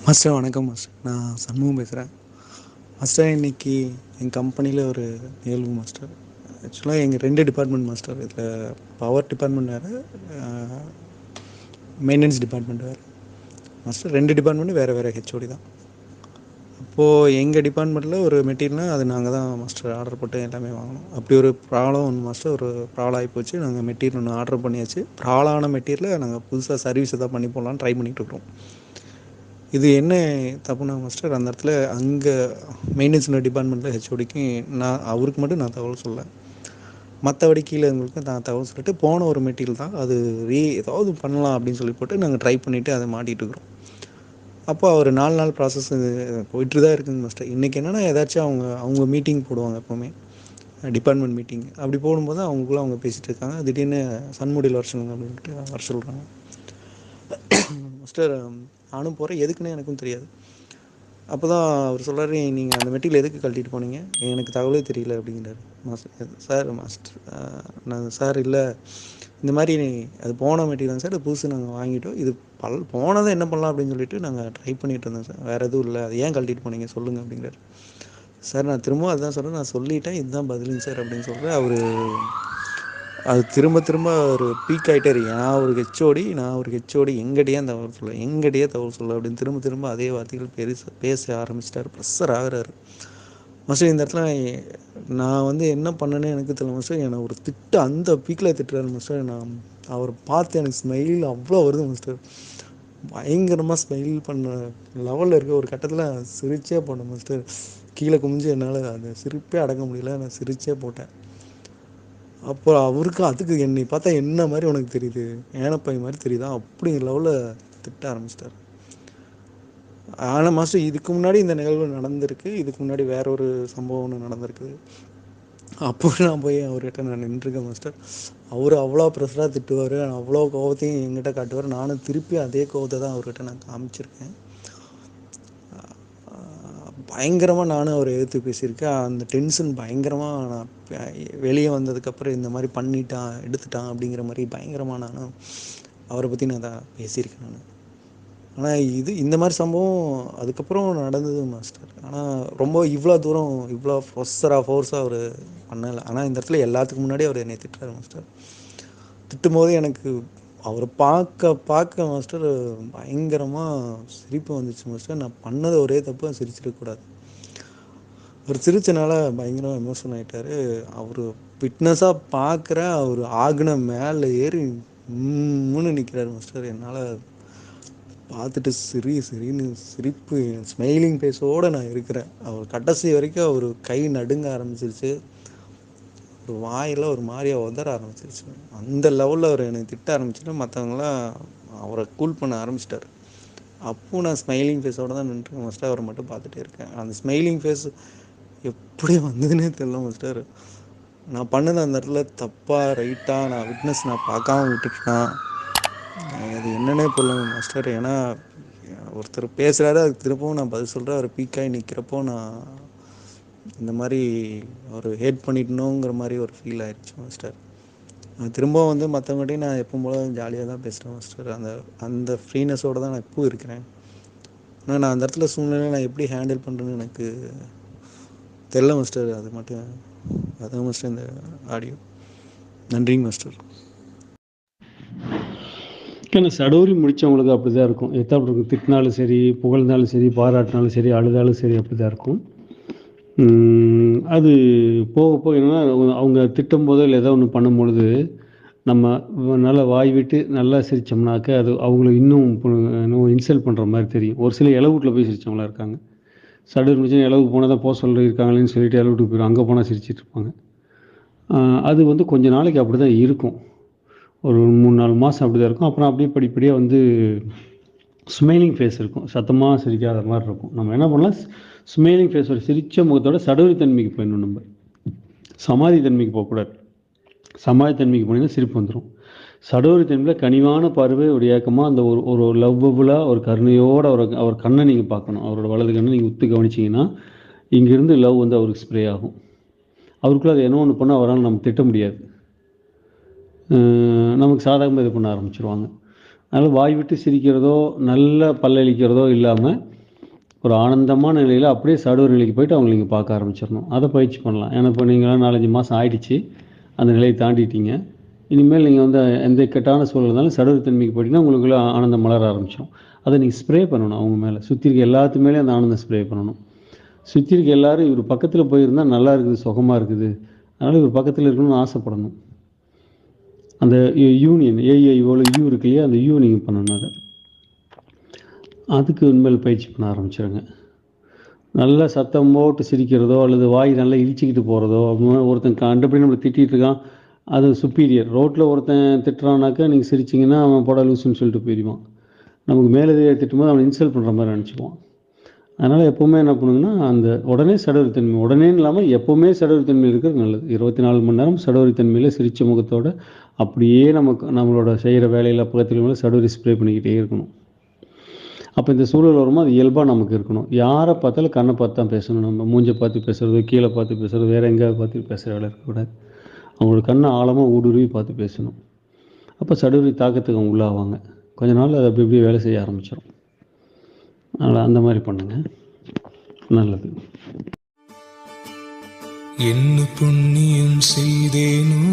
Master வணக்கம் master. நான் சண்முகம் பேசுகிறேன் மாஸ்டர். இன்றைக்கி என் கம்பெனியில் ஒரு நிகழ்வு மாஸ்டர். ஆக்சுவலாக எங்கள் 2 டிபார்ட்மெண்ட் மாஸ்டர். இதில் பவர் டிபார்ட்மெண்ட் வேறு, மெயின்டெனன்ஸ் டிபார்ட்மெண்ட் வேறு மாஸ்டர். 2 டிபார்ட்மெண்ட்டும் வேறு வேறு ஹெச்ஓடி தான். அப்போது எங்கள் டிபார்ட்மெண்ட்டில் ஒரு மெட்டீரியல்னால் அது நாங்கள் தான் மாஸ்டர் ஆர்டர் போட்டு எல்லாமே வாங்கணும். அப்படி ஒரு ப்ராப்ளம் ஒன்று மாஸ்டர், ஒரு ப்ராப்ளம் ஆகிப்போச்சு. நாங்கள் மெட்டீரியல் ஒன்று ஆர்டர் பண்ணியாச்சு. ப்ராப்ளமான மெட்டீரியலை நாங்கள் புதுசாக சர்வீஸ் எதாவது பண்ணி போடலான்னு ட்ரை பண்ணிகிட்ருக்குறோம். இது என்ன தப்புனா மாஸ்டர், அந்த இடத்துல அங்கே மெயின்டெனன்ஸ் டிபார்ட்மெண்ட்டில் ஹெச்ஓடிக்கு அவருக்கு மட்டும் நான் தகவல் சொல்ல, மற்றபடி கீழே எங்களுக்கு நான் தகவல் சொல்லிட்டு போன ஒரு மெட்டீரியல் தான் அது. ஏதாவது பண்ணலாம் அப்படின்னு சொல்லி போட்டு நாங்கள் ட்ரை பண்ணிவிட்டு அதை மாட்டிகிட்டு இருக்கிறோம். அப்போ அவர் 4 நாள் ப்ராசஸ் போயிட்டு தான் இருக்குங்க மாஸ்டர். இன்றைக்கி என்னென்னா ஏதாச்சும் அவங்க மீட்டிங் போடுவாங்க எப்போவுமே, டிபார்ட்மெண்ட் மீட்டிங். அப்படி போடும்போது அவங்க பேசிகிட்டு இருக்காங்க. திடீர்னு சன்முடியில் வர சொல்லுங்க அப்படின்ட்டு வர சொல்கிறாங்க மாஸ்டர். நானும் போகிறேன், எதுக்குன்னு எனக்கும் தெரியாது. அப்போ தான் அவர் சொல்கிறாரு, நீங்கள் அந்த மெட்டீரியல் எதுக்கு கழட்டிட்டு போனீங்க, எனக்கு தகவலே தெரியல அப்படிங்கிறாரு மாஸ்டர். சார் மாஸ்டர் நான் சார் இல்லை, இந்த மாதிரி அது போன மெட்டீரியல் சார், அது புதுசு நாங்கள் வாங்கிட்டோம். இது போனதை என்ன பண்ணலாம் அப்படின்னு சொல்லிட்டு நாங்கள் ட்ரை பண்ணிகிட்டு இருந்தோம் சார், வேறு எதுவும் இல்லை. அது ஏன் கழட்டிட்டு போனீங்க சொல்லுங்கள் அப்படிங்கிறாரு. சார் நான் திரும்ப அதுதான் சொல்கிறேன், நான் சொல்லிட்டேன், இதுதான் பதிலுங்க சார் அப்படின்னு சொல்கிறேன். அவர் அது திரும்ப திரும்ப ஒரு பீக் ஆகிட்டார். நான் ஒரு ஹெச்ஓடி எங்கிட்டயே தகவல் சொல்ல அப்படின்னு திரும்ப திரும்ப அதே வார்த்தைகள் பேச ஆரம்பிச்சிட்டார். ப்ரெஷர் ஆகிறாரு மாஸ்டர். இந்த இடத்துல நான் என்ன பண்ணேன்னு எனக்கு தெரியல மாஸ்டர். என்னை ஒரு அந்த பீக்கில் திட்டுறாரு மாஸ்டர். நான் அவரை பார்த்து எனக்கு ஸ்மைல் அவ்வளோ வருது மாஸ்டர். பயங்கரமாக ஸ்மைல் பண்ண லெவலில் இருக்க ஒரு கட்டத்தில் சிரிச்சே போட்டேன் மாஸ்டர். கீழே குமிஞ்சு என்னால் அந்த சிரிப்பே அடக்க முடியல, நான் சிரிச்சே போட்டேன். அப்போ அவருக்கு அதுக்கு என்னை பார்த்தா என்ன மாதிரி உனக்கு தெரியுது, ஏனப்பை மாதிரி தெரியுதா அப்படிங்கிற லெவலில் திட்ட ஆரம்பிச்சிட்டார். ஆனால் மாஸ்டர் இதுக்கு முன்னாடி இந்த நிகழ்வு நடந்திருக்கு. இதுக்கு முன்னாடி வேற ஒரு சம்பவம் ஒன்று நடந்திருக்குது. அப்போ நான் போய் அவர்கிட்ட நான் நின்றுருக்கேன் மாஸ்டர். அவர் அவ்வளோ ப்ரெஷராக திட்டுவார், அவ்வளோ கோபத்தையும் என்கிட்ட காட்டுவார். நானும் திருப்பி அதே கோபத்தை தான் அவர்கிட்ட நான் காமிச்சிருக்கேன். பயங்கரமாக நானும் அவரை எதிர்த்து பேசியிருக்கேன். அந்த டென்ஷன் பயங்கரமாக நான் வெளியே வந்ததுக்கப்புறம் இந்த மாதிரி எடுத்துட்டான் அப்படிங்கிற மாதிரி பயங்கரமாக நானும் அவரை பற்றி நான் தான் பேசியிருக்கேன் நான். ஆனால் இந்த மாதிரி சம்பவம் அதுக்கப்புறம் நடந்தது மாஸ்டர். ஆனால் ரொம்ப இவ்வளோ தூரம் இவ்வளோ ஃபோர்ஸாக அவர் பண்ணலை. ஆனால் இந்த இடத்துல எல்லாத்துக்கும் முன்னாடி அவர் என்னை திட்டுறாரு மாஸ்டர். திட்டும்போது எனக்கு அவரை பார்க்க மாஸ்டர் பயங்கரமாக சிரிப்பு வந்துச்சு மாஸ்டர். நான் பண்ணது ஒரே தப்பு, சிரிச்சிடக்கூடாது. அவர் சிரிச்சனால பயங்கரமாக எமோஷன் ஆகிட்டார். அவர் ஃபிட்னஸாக பார்க்குற அவர் ஆகுன மேலே ஏறி மூணு நிற்கிறார் மாஸ்டர். என்னால் பார்த்துட்டு சரின்னு சிரிப்பு, ஸ்மைலிங் ஃபேஸோடு நான் இருக்கிறேன். அவர் கடைசி வரைக்கும் அவர் கை நடுங்க ஆரம்பிச்சிருச்சு, ஒரு வாயில் ஒரு மாதிரியாக உதற ஆரம்பிச்சிருச்சு. அந்த லெவலில் அவர் என்னை திட்ட ஆரம்பிச்சுட்டு மற்றவங்களாம் அவரை கூல் பண்ண ஆரம்பிச்சிட்டார். அப்போது நான் ஸ்மைலிங் ஃபேஸோடு தான் நின்றுருக்கேன் மாஸ்டர். அவரை மட்டும் பார்த்துட்டே இருக்கேன். அந்த ஸ்மைலிங் ஃபேஸ் எப்படி வந்ததுன்னே தெரியல மாஸ்டர். நான் பண்ணது அந்த இடத்துல தப்பாக ரைட்டாக நான் விட்னஸ் நான் பார்க்காம விட்டுட்டேன்னா அது என்னன்னே புரியல மாஸ்டர். ஏன்னா ஒருத்தர் பேசுகிறாரு, அதுக்கு திருப்பவும் நான் பதில் சொல்கிறேன். அவர் பீக்காகி நிற்கிறப்போ நான் இந்த மாதிரி ஒரு ஹேட் பண்ணிட்டணுங்கிற மாதிரி ஒரு ஃபீல் ஆயிடுச்சு மாஸ்டர். நான் திரும்பவும் மற்றவங்ககிட்டையும் நான் எப்பவும் போல ஜாலியாக தான் பேசுகிறேன் மாஸ்டர். அந்த ஃப்ரீனஸோடு தான் நான் இப்போது இருக்கிறேன். ஆனால் நான் அந்த இடத்துல சூழ்நிலை நான் எப்படி ஹேண்டில் பண்ணுறேன்னு எனக்கு தெரியல மாஸ்டர். அதான் மாஸ்டர் இந்த ஆடியோ. நன்றிங்க மாஸ்டர். ஏன்னா சடோரி முடித்தவங்களுக்கு அப்படி தான் இருக்கும். எத்தாப்படி இருக்கும், திட்டினாலும் சரி, புகழ்ந்தாலும் சரி, பாராட்டினாலும் சரி, அழுதாலும் சரி, அப்படி தான் இருக்கும். அது போக போக என்னன்னா, அவங்க திட்டும் போதோ இல்லை ஏதோ ஒன்று பண்ணும்பொழுது நம்ம நல்லா வாய் விட்டு நல்லா சிரித்தோம்னாக்க அது அவங்களுக்கு இன்னும் இன்சல்ட் பண்ணுற மாதிரி தெரியும். ஒரு சில இளவூட்டில் போய் சிரித்தவங்களாம் இருக்காங்க. சடூர் முடிச்சு இளவுக்கு போனால் தான் போக சொல்லியிருக்காங்களேன்னு சொல்லிட்டு இளவூட்டுக்கு போயிடும், அங்கே போனால் சிரிச்சிட்டு இருப்பாங்க. அது கொஞ்சம் நாளைக்கு அப்படி தான் இருக்கும். ஒரு 3-4 மாதம் அப்படி தான் இருக்கும். அப்புறம் அப்படியே படிப்படியாக ஸ்மைலிங் ஃபேஸ் இருக்கும், சத்தமாக சிரிக்காத மாதிரி இருக்கும். நம்ம என்ன பண்ணலாம், ஸ்மைலிங் ஃபேஸ் ஒரு சிரித்த முகத்தோட சடூரி தன்மைக்கு போயிடணும். நம்ம சமாதி தன்மைக்கு போகக்கூடாது. சமாதி தன்மைக்கு போனீங்கன்னா சிரிப்பு வந்துடும். சடூரி தன்மையில் கனிவான பார்வை, ஒரு ஏக்கமாக அந்த ஒரு லவ்வபுளாக ஒரு கருணையோடு அவர் கண்ணை நீங்கள் பார்க்கணும். அவரோட வலது கண்ணை நீங்கள் உத்து கவனிச்சிங்கன்னா இங்கேருந்து லவ் அவருக்கு ஸ்ப்ரே ஆகும். அவருக்குள்ள அது என்ன ஒன்று பண்ணால் அவரால் நம்ம திட்ட முடியாது. நமக்கு சாதகமாக இது பண்ண ஆரம்பிச்சிருவாங்க. அதனால் வாய் விட்டு சிரிக்கிறதோ நல்ல பல்லளிக்கிறதோ இல்லாமல் ஒரு ஆனந்தமான நிலையில் அப்படியே சடுவர் நிலைக்கு போயிட்டு அவங்களை நீங்கள் பார்க்க ஆரம்பிச்சிடணும். அதை பயிற்சி பண்ணலாம். ஏன்னா இப்போ நீங்களாம் 4-5 மாதம் ஆயிடுச்சு, அந்த நிலையை தாண்டிட்டீங்க. இனிமேல் நீங்கள் வந்து எந்த இக்கட்டான சூழல் இருந்தாலும் சடுவர் தன்மைக்கு போயிட்டீங்கன்னா உங்களுக்குள்ள ஆனந்தம் மலர ஆரம்பிச்சிடும். அதை நீங்கள் ஸ்ப்ரே பண்ணணும் அவங்க மேலே, சுற்றி இருக்க எல்லாத்து மேலேயும் அந்த ஆனந்தம் ஸ்ப்ரே பண்ணணும். சுற்றி இருக்க எல்லாரும் இவர் பக்கத்தில் போயிருந்தால் நல்லா இருக்குது, சுகமாக இருக்குது, அதனால் இவர் பக்கத்தில் இருக்கணும்னு ஆசைப்படணும். அந்த யூனியன் ஏஐஓல யூ இருக்கு இல்லையா, அந்த யூ நீங்கள் பண்ணணும். அதுக்கு உண்மையில் பயிற்சி பண்ண ஆரம்பிச்சிடுங்க. நல்லா சத்தம் போட்டு சிரிக்கிறதோ அல்லது வாய் நல்லா இழிச்சிக்கிட்டு போகிறதோ, ஒருத்தன் கண்டபடி நம்மளை திட்டிகிட்டு இருக்கான், அது சுப்பீரியர். ரோட்டில் ஒருத்தன் திட்டுறானாக்கா நீங்கள் சிரிச்சிங்கன்னா அவன் போட லூசுன்னு சொல்லிட்டு போயிடுவான். நமக்கு மேலே திட்டும்போது அவனை இன்சல்ட் பண்ணுற மாதிரி நினச்சிக்குவான். அதனால் எப்போவுமே என்ன பண்ணுங்கன்னா, அந்த உடனே சடவரித்தன்மை, உடனே இல்லாமல் எப்போவுமே சடவரித்தன்மை இருக்கிறது நல்லது. 24 மணி நேரம் சடவரித்தன்மையில் சிரித்த முகத்தோடு அப்படியே நம்மளோட செய்கிற வேலையில் பக்கத்தில் சடவரி ஸ்ப்ரே பண்ணிக்கிட்டே இருக்கணும். அப்போ இந்த சூழல் வரும்போது அது இயல்பாக நமக்கு இருக்கணும். யாரை பார்த்தாலும் கண்ணை பார்த்து தான் பேசணும். நம்ம மூஞ்சை பார்த்து பேசுகிறது, கீழே பார்த்து பேசுகிறது, வேறு எங்கேயாவது பார்த்து பேசுகிற வேலை இருக்கக்கூடாது. அவங்களோட கண்ணை ஆழமாக ஊடுருவி பார்த்து பேசணும். அப்போ சடுவரி தாக்கத்துக்கு அவங்க உள்ளாவாங்க. கொஞ்ச நாள் அது அப்படி இப்படி வேலை செய்ய ஆரம்பிச்சிடும். அதனால் அந்த மாதிரி பண்ணுங்கள், நல்லது. என்ன புண்ணியம் செய்தேனோ